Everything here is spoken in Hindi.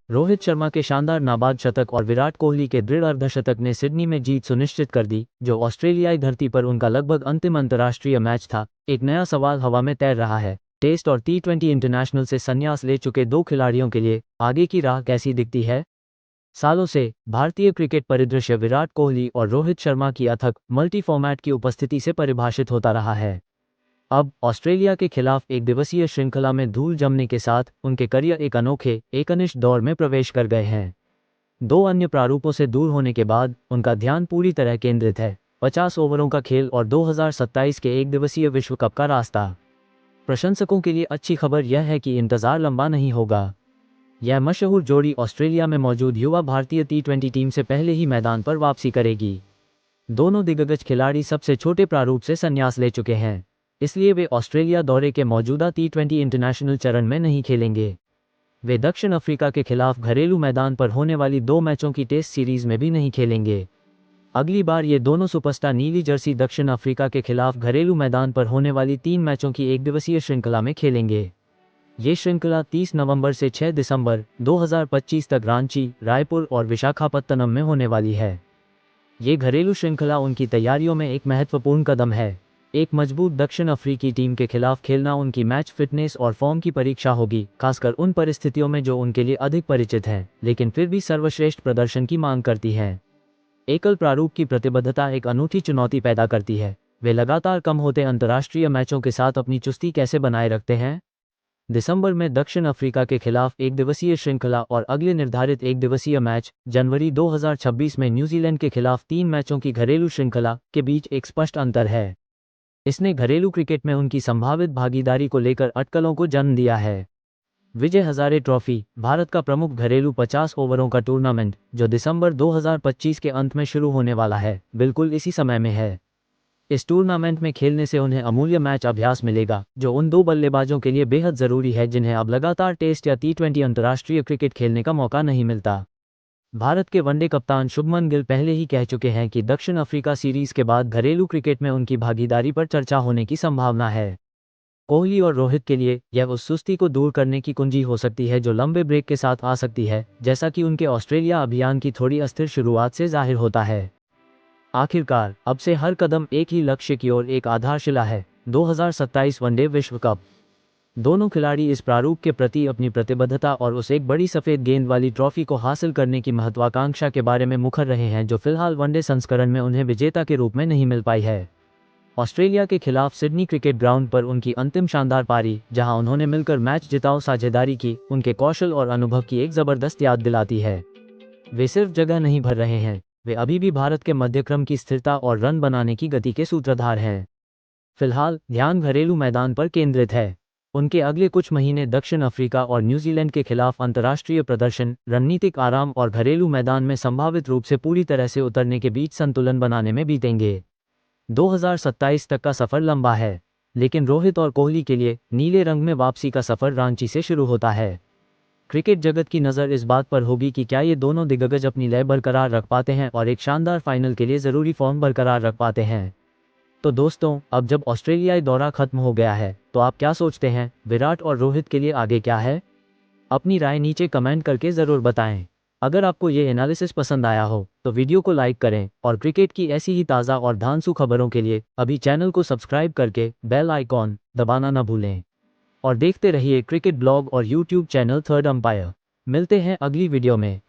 रोहित शर्मा के शानदार नाबाद शतक और विराट कोहली के दृढ़ अर्धशतक ने सिडनी में जीत सुनिश्चित कर दी, जो ऑस्ट्रेलियाई धरती पर उनका लगभग अंतिम अंतर्राष्ट्रीय मैच था। एक नया सवाल हवा में तैर रहा है। टेस्ट और टी20 इंटरनेशनल से संन्यास ले चुके दो खिलाड़ियों के लिए आगे की राह कैसी दिखती है? सालों से भारतीय क्रिकेट परिदृश्य विराट कोहली और रोहित शर्मा की अथक मल्टी फॉर्मेट की उपस्थिति से परिभाषित होता रहा है। अब ऑस्ट्रेलिया के खिलाफ एक दिवसीय श्रृंखला में धूल जमने के साथ उनके करियर एक अनोखे एकनिष्ठ दौर में प्रवेश कर गए हैं। दो अन्य प्रारूपों से दूर होने के बाद उनका ध्यान पूरी तरह केंद्रित है 50 ओवरों का खेल और 2027 के एक दिवसीय विश्व कप का रास्ता। प्रशंसकों के लिए अच्छी खबर यह है कि इंतजार लंबा नहीं होगा। यह मशहूर जोड़ी ऑस्ट्रेलिया में मौजूद युवा भारतीय टी20 टीम से पहले ही मैदान पर वापसी करेगी। दोनों दिग्गज खिलाड़ी सबसे छोटे प्रारूप से संन्यास ले चुके हैं, इसलिए वे ऑस्ट्रेलिया दौरे के मौजूदा टी20 इंटरनेशनल चरण में नहीं खेलेंगे। वे दक्षिण अफ्रीका के खिलाफ घरेलू मैदान पर होने वाली 2 मैचों की टेस्ट सीरीज में भी नहीं खेलेंगे। अगली बार ये दोनों सुपरस्टार नीली जर्सी दक्षिण अफ्रीका के खिलाफ घरेलू मैदान पर होने वाली 3 मैचों की एक दिवसीय श्रृंखला में खेलेंगे। ये श्रृंखला 30 नवंबर से 6 दिसंबर 2025 तक रांची, रायपुर और विशाखापत्तनम में होने वाली है। ये घरेलू श्रृंखला उनकी तैयारियों में एक महत्वपूर्ण कदम है। एक मजबूत दक्षिण अफ्रीकी टीम के खिलाफ खेलना उनकी मैच फिटनेस और फॉर्म की परीक्षा होगी, खासकर उन परिस्थितियों में जो उनके लिए अधिक परिचित हैं, लेकिन फिर भी सर्वश्रेष्ठ प्रदर्शन की मांग करती हैं। एकल प्रारूप की प्रतिबद्धता एक अनूठी चुनौती पैदा करती है। वे लगातार कम होते अंतर्राष्ट्रीय मैचों के साथ अपनी चुस्ती कैसे बनाए रखते हैं? दिसंबर में दक्षिण अफ्रीका के खिलाफ एक दिवसीय श्रृंखला और अगले निर्धारित एक दिवसीय मैच जनवरी 2026 में न्यूजीलैंड के खिलाफ 3 मैचों की घरेलू श्रृंखला के बीच एक स्पष्ट अंतर है। इसने घरेलू क्रिकेट में उनकी संभावित भागीदारी को लेकर अटकलों को जन्म दिया है। विजय हजारे ट्रॉफी, भारत का प्रमुख घरेलू 50 ओवरों का टूर्नामेंट, जो दिसंबर 2025 के अंत में शुरू होने वाला है, बिल्कुल इसी समय में है। इस टूर्नामेंट में खेलने से उन्हें अमूल्य मैच अभ्यास मिलेगा, जो उन दो बल्लेबाजों के लिए बेहद ज़रूरी है जिन्हें अब लगातार टेस्ट या टी20 अंतर्राष्ट्रीय क्रिकेट खेलने का मौका नहीं मिलता। भारत के वनडे कप्तान शुभमन गिल पहले ही कह चुके हैं कि दक्षिण अफ्रीका सीरीज के बाद घरेलू क्रिकेट में उनकी भागीदारी पर चर्चा होने की संभावना है। कोहली और रोहित के लिए यह उस सुस्ती को दूर करने की कुंजी हो सकती है जो लंबे ब्रेक के साथ आ सकती है, जैसा कि उनके ऑस्ट्रेलिया अभियान की थोड़ी अस्थिर शुरुआत से जाहिर होता है। आखिरकार अब से हर कदम एक ही लक्ष्य की ओर एक आधारशिला है, 2027 वनडे विश्व कप। दोनों खिलाड़ी इस प्रारूप के प्रति अपनी प्रतिबद्धता और उस एक बड़ी सफ़ेद गेंद वाली ट्रॉफी को हासिल करने की महत्वाकांक्षा के बारे में मुखर रहे हैं, जो फिलहाल वनडे संस्करण में उन्हें विजेता के रूप में नहीं मिल पाई है। ऑस्ट्रेलिया के खिलाफ सिडनी क्रिकेट ग्राउंड पर उनकी अंतिम शानदार पारी, जहां उन्होंने मिलकर मैच जिताऊ साझेदारी की, उनके कौशल और अनुभव की एक ज़बरदस्त याद दिलाती है। वे सिर्फ जगह नहीं भर रहे हैं, वे अभी भी भारत के मध्यक्रम की स्थिरता और रन बनाने की गति के सूत्रधार हैं। फिलहाल ध्यान घरेलू मैदान पर केंद्रित है। उनके अगले कुछ महीने दक्षिण अफ्रीका और न्यूजीलैंड के खिलाफ अंतर्राष्ट्रीय प्रदर्शन, रणनीतिक आराम और घरेलू मैदान में संभावित रूप से पूरी तरह से उतरने के बीच संतुलन बनाने में बीतेंगे। 2027 तक का सफर लंबा है, लेकिन रोहित और कोहली के लिए नीले रंग में वापसी का सफर रांची से शुरू होता है। क्रिकेट जगत की नज़र इस बात पर होगी कि क्या ये दोनों दिग्गज अपनी लय बरकरार रख पाते हैं और एक शानदार फाइनल के लिए ज़रूरी फॉर्म बरकरार रख पाते हैं। तो दोस्तों, अब जब ऑस्ट्रेलियाई दौरा खत्म हो गया है, तो आप क्या सोचते हैं, विराट और रोहित के लिए आगे क्या है? अपनी राय नीचे कमेंट करके ज़रूर बताएं। अगर आपको ये एनालिसिस पसंद आया हो तो वीडियो को लाइक करें और क्रिकेट की ऐसी ही ताज़ा और धांसू खबरों के लिए अभी चैनल को सब्सक्राइब करके बेल आइकॉन दबाना न भूलें। और देखते रहिए क्रिकेट ब्लॉग और यूट्यूब चैनल थर्ड अंपायर। मिलते हैं अगली वीडियो में।